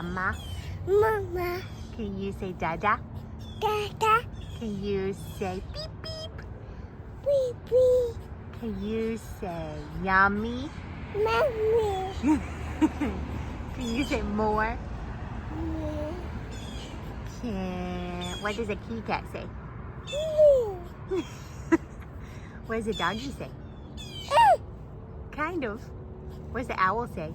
mama? Mama. Can you say dada? Dada. Can you say beep beep? Beep beep. Can you say yummy? Mommy. Can you say more? What does a kitty cat say? What does a doggy say? Kind of. What does the owl say?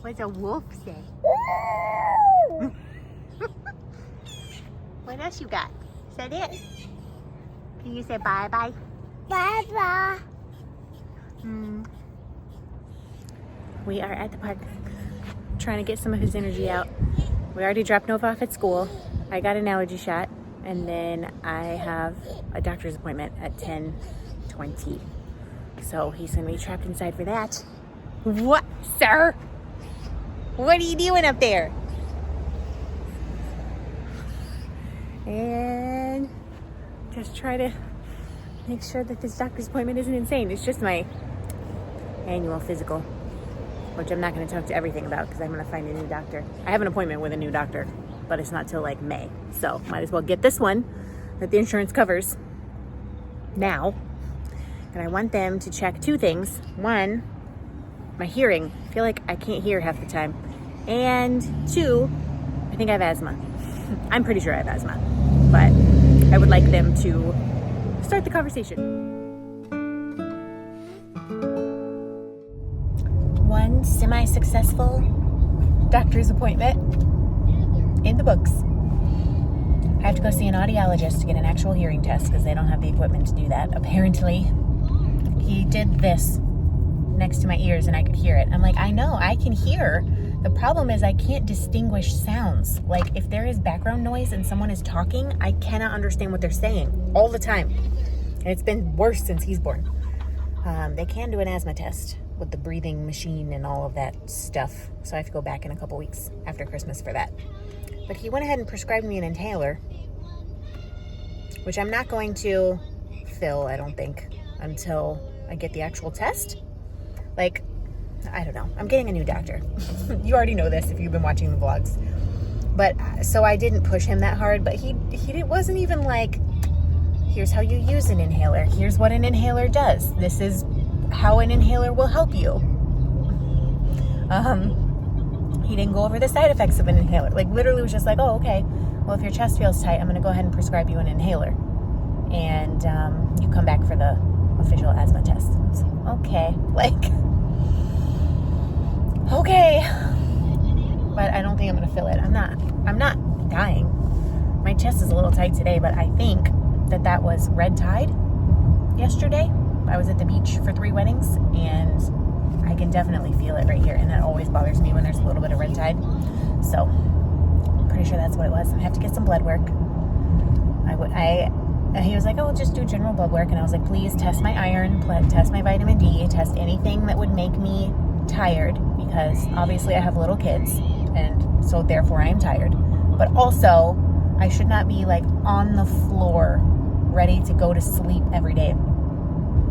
What does a wolf say? What else you got? Is that it? Can you say bye-bye? Bye-bye. We are at the park trying to get some of his energy out. We already dropped Nova off at school. I got an allergy shot, and then I have a doctor's appointment at 10:20. So he's gonna be trapped inside for that. What, sir? What are you doing up there? And just try to make sure that this doctor's appointment isn't insane. It's just my annual physical, which I'm not going to talk to everything about because I'm going to find a new doctor. I have an appointment with a new doctor, but it's not till like May. So might as well get this one that the insurance covers now. And I want them to check two things. One, my hearing. I feel like I can't hear half the time. And two, I think I have asthma. I'm pretty sure I have asthma, but I would like them to start the conversation. One semi-successful doctor's appointment in the books. I have to go see an audiologist to get an actual hearing test because they don't have the equipment to do that. Apparently, he did this next to my ears and I could hear it. I'm like, I know, I can hear. The problem is I can't distinguish sounds. Like if there is background noise and someone is talking, I cannot understand what they're saying all the time. And it's been worse since he's born. They can do an asthma test with the breathing machine and all of that stuff. So I have to go back in a couple weeks after Christmas for that. But he went ahead and prescribed me an inhaler, which I'm not going to fill, I don't think, until I get the actual test. Like, I don't know. I'm getting a new doctor. You already know this if you've been watching the vlogs. But so I didn't push him that hard, but he wasn't even like, here's how you use an inhaler. Here's what an inhaler does. This is how an inhaler will help you. He didn't go over the side effects of an inhaler. Like literally was just like, oh, okay. Well, if your chest feels tight, I'm going to go ahead and prescribe you an inhaler. And you come back for the official asthma test. I was like, okay. Like, okay. But I don't think I'm going to feel it. I'm not dying. My chest is a little tight today, but I think that was red tide yesterday. I was at the beach for 3 weddings and I can definitely feel it right here. And that always bothers me when there's a little bit of red tide. So I'm pretty sure that's what it was. I have to get some blood work. He was like, oh, just do general blood work. And I was like, please test my iron, test my vitamin D, test anything that would make me tired because obviously I have little kids and so therefore I am tired. But also I should not be like on the floor ready to go to sleep every day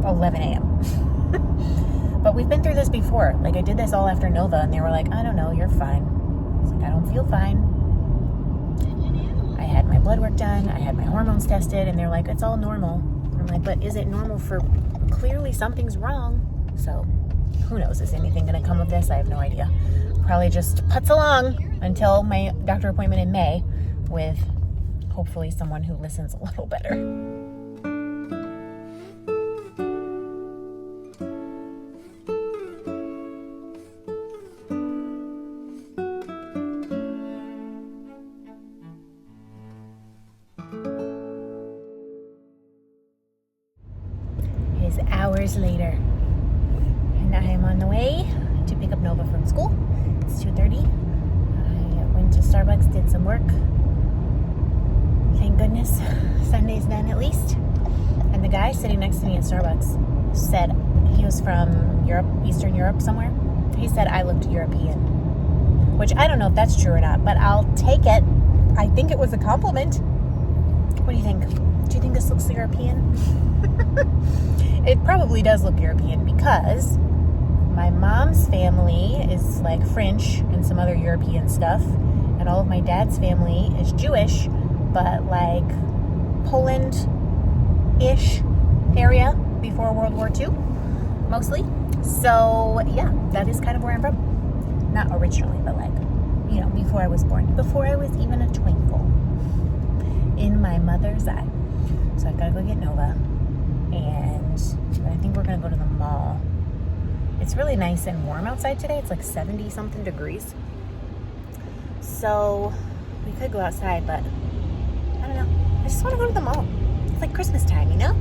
11 a.m. But we've been through this before. Like I did this all after Nova and they were like, I don't know, you're fine. I was like, I don't feel fine. I had my blood work done, I had my hormones tested, and they're like, it's all normal. I'm like, but is it normal for clearly something's wrong? So who knows, is anything gonna come of this? I have no idea. Probably just putz along until my doctor appointment in May with hopefully someone who listens a little better. It is hours later, and I am on the way to pick up Nova from school. It's 2:30. I went to Starbucks, did some work. Thank goodness, Sunday's done at least. And the guy sitting next to me at Starbucks said he was from Europe, Eastern Europe somewhere. He said I looked European, which I don't know if that's true or not, but I'll take it. I think it was a compliment. What do you think? Do you think this looks European? It probably does look European because My mom's family is like French and some other European stuff. And all of my dad's family is Jewish, but like Poland-ish area before World War II, mostly. So yeah, that is kind of where I'm from. Not originally, but like, you know, before I was born. Before I was even a twinkle in my mother's eye. So I gotta go get Nova. And I think we're gonna go to the mall. It's really nice and warm outside today. It's like 70 something degrees. So we could go outside, but I don't know. I just want to go to the mall. It's like Christmas time, you know?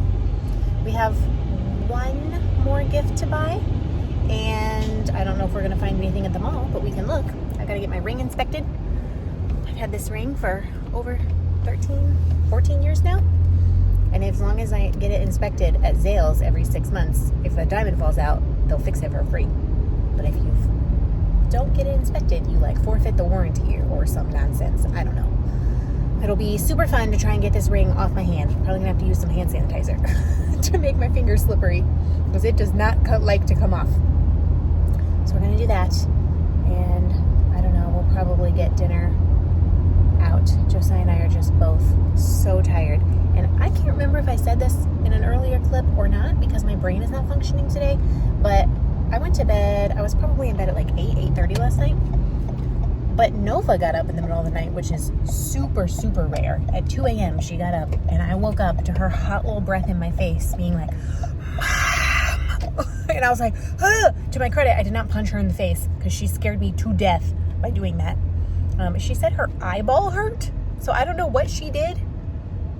We have one more gift to buy, and I don't know if we're going to find anything at the mall, but we can look. I got to get my ring inspected. I've had this ring for over 14 years now. And as long as I get it inspected at Zales every 6 months, if a diamond falls out, they'll fix it for free. But if you don't get it inspected, you like forfeit the warranty or some nonsense. I don't know. It'll be super fun to try and get this ring off my hand. Probably gonna have to use some hand sanitizer to make my fingers slippery because it does not like to come off. So we're gonna do that, and I don't know, we'll probably get dinner out. Josiah and I are just both so tired, and I can't remember if I said this in an earlier clip or not because my brain is not functioning today, but I went to bed, I was probably in bed at like 8:30 last night, but Nova got up in the middle of the night, which is super, super rare. At 2 a.m. she got up, and I woke up to her hot little breath in my face being like, and I was like, ah! To my credit, I did not punch her in the face because she scared me to death by doing that. She said her eyeball hurt, so I don't know what she did.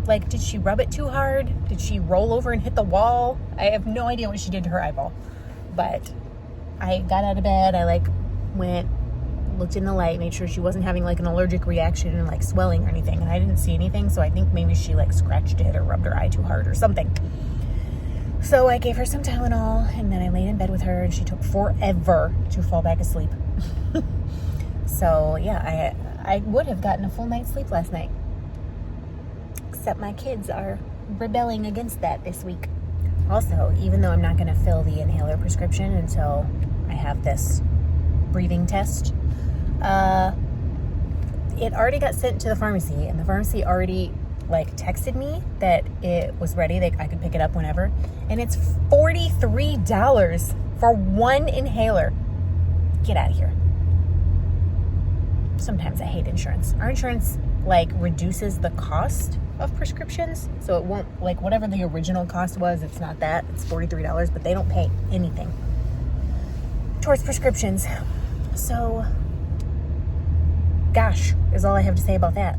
Like, did she rub it too hard? Did she roll over and hit the wall? I have no idea what she did to her eyeball. But I got out of bed, I like went, looked in the light, made sure she wasn't having like an allergic reaction and like swelling or anything, and I didn't see anything, so I think maybe she like scratched it or rubbed her eye too hard or something. So I gave her some Tylenol, and then I laid in bed with her, and she took forever to fall back asleep. So yeah, I would have gotten a full night's sleep last night, except my kids are rebelling against that this week. Also, even though I'm not going to fill the inhaler prescription until I have this breathing test, it already got sent to the pharmacy, and the pharmacy already like texted me that it was ready. I could pick it up whenever, and it's $43 for one inhaler. Get out of here. Sometimes I hate insurance. Our insurance like reduces the cost of prescriptions, so it won't, like, whatever the original cost was, it's not that, it's $43, but they don't pay anything towards prescriptions. So gosh is all I have to say about that.